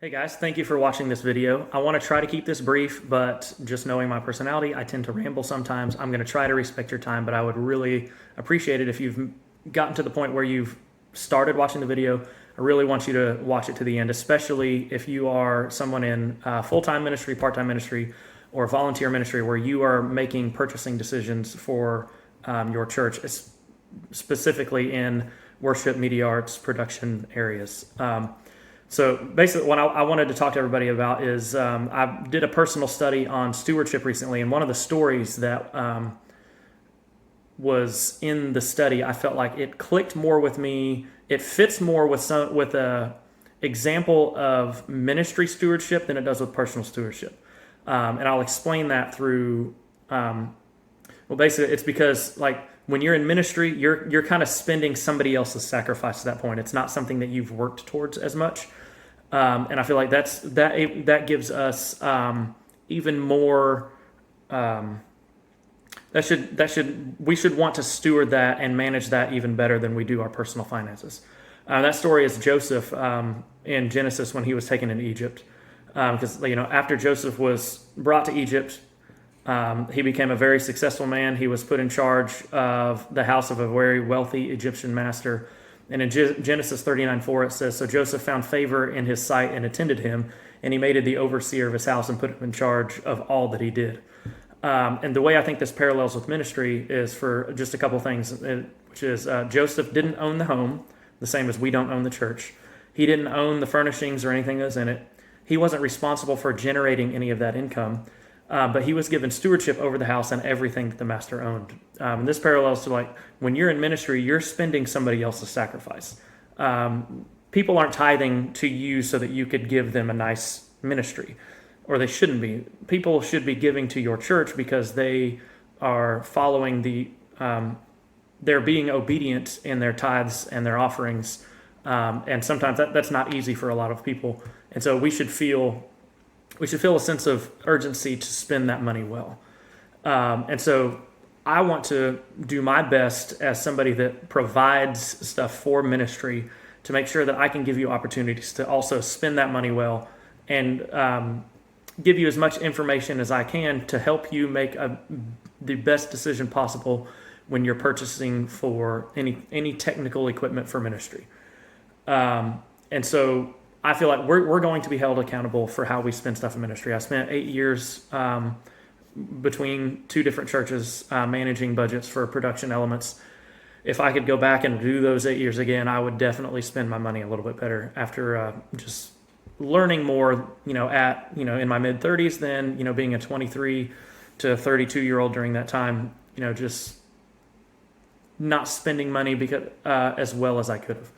Hey guys, thank you for watching this video. I want to try to keep this brief, but just knowing my personality, I tend to ramble sometimes. I'm going to try to respect your time, but I would really appreciate it if you've gotten to the point where you've started watching the video. I really want you to watch it to the end, especially if you are someone in full-time ministry, part-time ministry, or volunteer ministry where you are making purchasing decisions for your church, specifically in worship, media arts, production areas. So basically what I wanted to talk to everybody about is I did a personal study on stewardship recently, and one of the stories that was in the study, I felt like it clicked more with me. It fits more with a example of ministry stewardship than it does with personal stewardship. And I'll explain that through, basically it's because like when you're in ministry, you're kind of spending somebody else's sacrifice at that point. It's not something that you've worked towards as much. And I feel like that gives us even more. We should want to steward that and manage that even better than we do our personal finances. That story is Joseph in Genesis when he was taken into Egypt, because after Joseph was brought to Egypt, he became a very successful man. He was put in charge of the house of a very wealthy Egyptian master. And in Genesis 39:4, it says, "So Joseph found favor in his sight and attended him, and he made him the overseer of his house and put him in charge of all that he did." And the way I think this parallels with ministry is for just a couple things, which is Joseph didn't own the home, the same as we don't own the church. He didn't own the furnishings or anything that was in it. He wasn't responsible for generating any of that income. But he was given stewardship over the house and everything that the master owned. And this parallels to like when you're in ministry, you're spending somebody else's sacrifice. People aren't tithing to you so that you could give them a nice ministry, or they shouldn't be. People should be giving to your church because they are following they're being obedient in their tithes and their offerings. And sometimes that's not easy for a lot of people. And so we should feel a sense of urgency to spend that money well. And so I want to do my best as somebody that provides stuff for ministry to make sure that I can give you opportunities to also spend that money well and give you as much information as I can to help you make the best decision possible when you're purchasing for any technical equipment for ministry. And so I feel like we're going to be held accountable for how we spend stuff in ministry. I spent 8 years between two different churches managing budgets for production elements. If I could go back and do those 8 years again, I would definitely spend my money a little bit better after just learning more, in my mid 30s than, being a 23 to 32-year-old during that time, just not spending money because as well as I could have.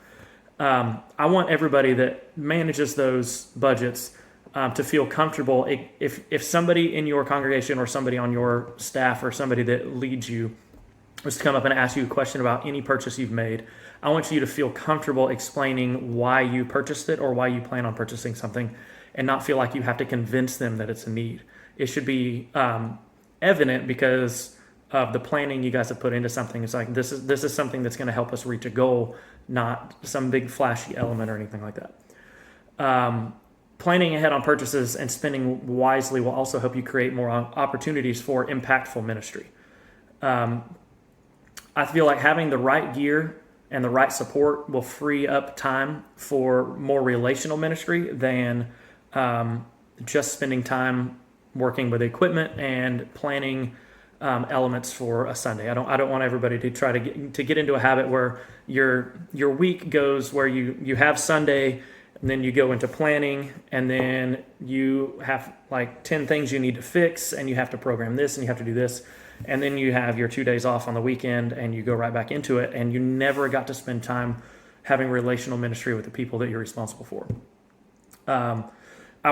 I want everybody that manages those budgets to feel comfortable. If somebody in your congregation or somebody on your staff or somebody that leads you was to come up and ask you a question about any purchase you've made, I want you to feel comfortable explaining why you purchased it or why you plan on purchasing something, and not feel like you have to convince them that it's a need. It should be evident because of the planning you guys have put into something. It's like this is something that's going to help us reach a goal, not some big flashy element or anything like that. Planning ahead on purchases and spending wisely will also help you create more opportunities for impactful ministry. I feel like having the right gear and the right support will free up time for more relational ministry than just spending time working with equipment and planning elements for a Sunday. I don't want everybody to try to get into a habit where your week goes where you have Sunday and then you go into planning and then you have like 10 things you need to fix and you have to program this and you have to do this, and then you have your 2 days off on the weekend and you go right back into it, and you never got to spend time having relational ministry with the people that you're responsible for. I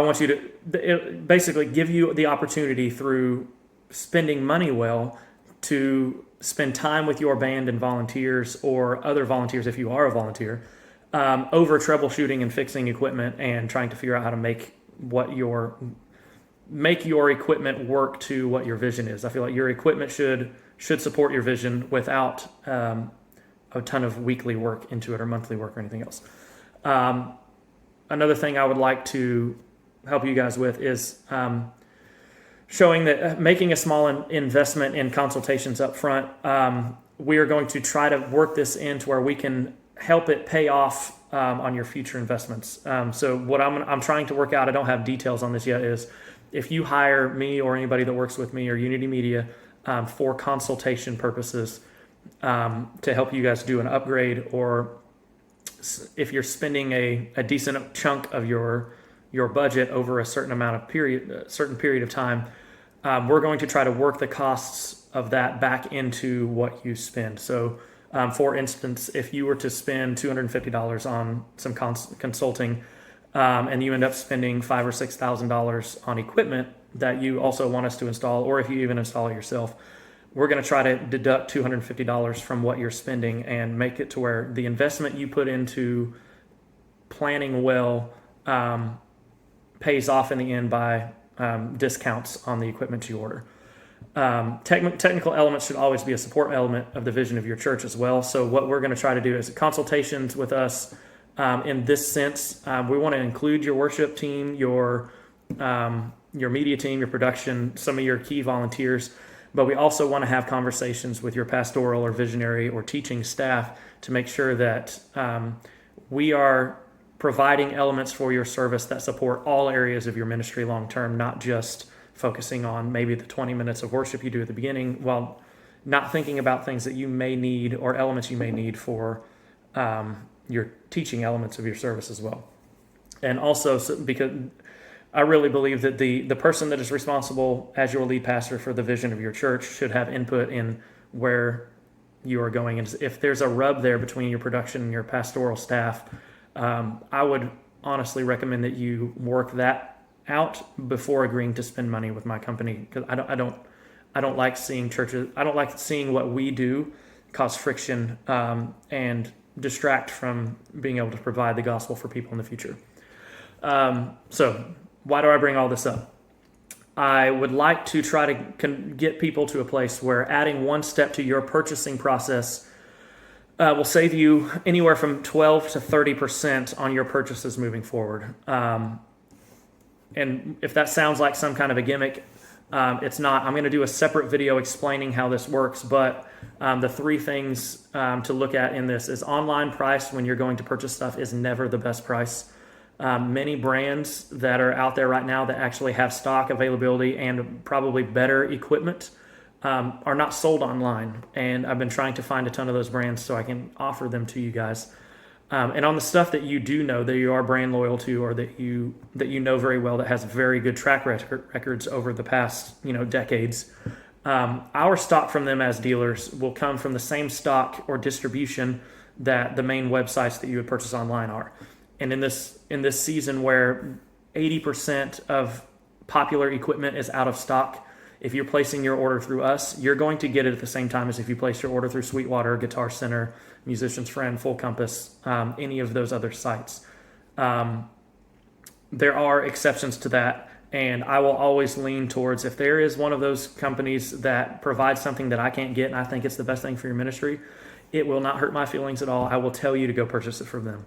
want you to basically give you the opportunity through spending money well to spend time with your band and volunteers or other volunteers if you are a volunteer over troubleshooting and fixing equipment and trying to figure out how to make your equipment work to what your vision is. I feel like your equipment should support your vision without a ton of weekly work into it or monthly work or anything else. another thing I would like to help you guys with is showing that making a small investment in consultations up front. We are going to try to work this into where we can help it pay off on your future investments. So what I'm trying to work out, I don't have details on this yet, is if you hire me or anybody that works with me or Unity Media for consultation purposes to help you guys do an upgrade, or if you're spending a decent chunk of your budget over a certain period of time, we're going to try to work the costs of that back into what you spend. So for instance, if you were to spend $250 on some consulting, and you end up spending $5,000 or $6,000 on equipment that you also want us to install, or if you even install it yourself, we're going to try to deduct $250 from what you're spending and make it to where the investment you put into planning well pays off in the end by discounts on the equipment you order. Technical elements should always be a support element of the vision of your church as well. So what we're going to try to do is consultations with us in this sense. We want to include your worship team, your media team, your production, some of your key volunteers, but we also want to have conversations with your pastoral or visionary or teaching staff to make sure that we are providing elements for your service that support all areas of your ministry long term, not just focusing on maybe the 20 minutes of worship you do at the beginning, while not thinking about things that you may need or elements you may need for your teaching elements of your service as well. And also, because I really believe that the person that is responsible as your lead pastor for the vision of your church should have input in where you are going. And if there's a rub there between your production and your pastoral staff, I would honestly recommend that you work that out before agreeing to spend money with my company, because I don't like seeing churches. I don't like seeing what we do cause friction and distract from being able to provide the gospel for people in the future. So why do I bring all this up? I would like to try to get people to a place where adding one step to your purchasing process will save you anywhere from 12 to 30% on your purchases moving forward. And if that sounds like some kind of a gimmick, it's not. I'm going to do a separate video explaining how this works, but the three things to look at in this is online price when you're going to purchase stuff is never the best price. Many brands that are out there right now that actually have stock availability and probably better equipment are not sold online. And I've been trying to find a ton of those brands so I can offer them to you guys. And on the stuff that you do know that you are brand loyal to, or that you know very well, that has very good track records over the past decades, our stock from them as dealers will come from the same stock or distribution that the main websites that you would purchase online are. And in this season where 80% of popular equipment is out of stock, if you're placing your order through us, you're going to get it at the same time as if you place your order through Sweetwater, Guitar Center, Musician's Friend, Full Compass, any of those other sites. There are exceptions to that, and I will always lean towards, if there is one of those companies that provides something that I can't get and I think it's the best thing for your ministry, it will not hurt my feelings at all. I will tell you to go purchase it from them.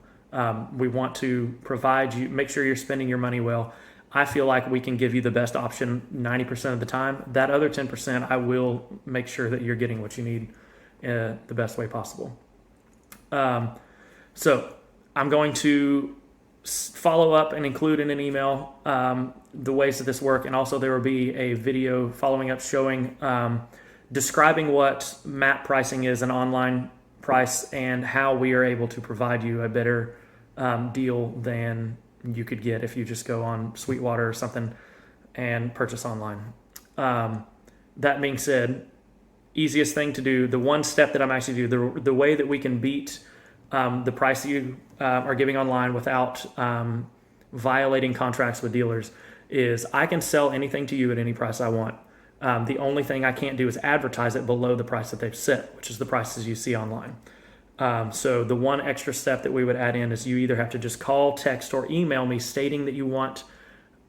We want to provide you, make sure you're spending your money well. I feel like we can give you the best option 90% of the time. That other 10%, I will make sure that you're getting what you need the best way possible. So I'm going to follow up and include in an email the ways that this work, and also there will be a video following up showing describing what map pricing is, an online price, and how we are able to provide you a better deal than you could get if you just go on Sweetwater or something and purchase online. That being said, easiest thing to do, the one step that I'm actually doing, the way that we can beat the price that you are giving online without violating contracts with dealers, is I can sell anything to you at any price I want. The only thing I can't do is advertise it below the price that they've set, which is the prices you see online. So the one extra step that we would add in is you either have to just call, text, or email me stating that you want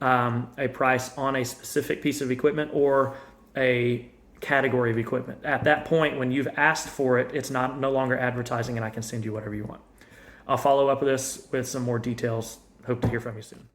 a price on a specific piece of equipment or a category of equipment. At that point, when you've asked for it, it's no longer advertising, and I can send you whatever you want. I'll follow up with this with some more details hope to hear from you soon.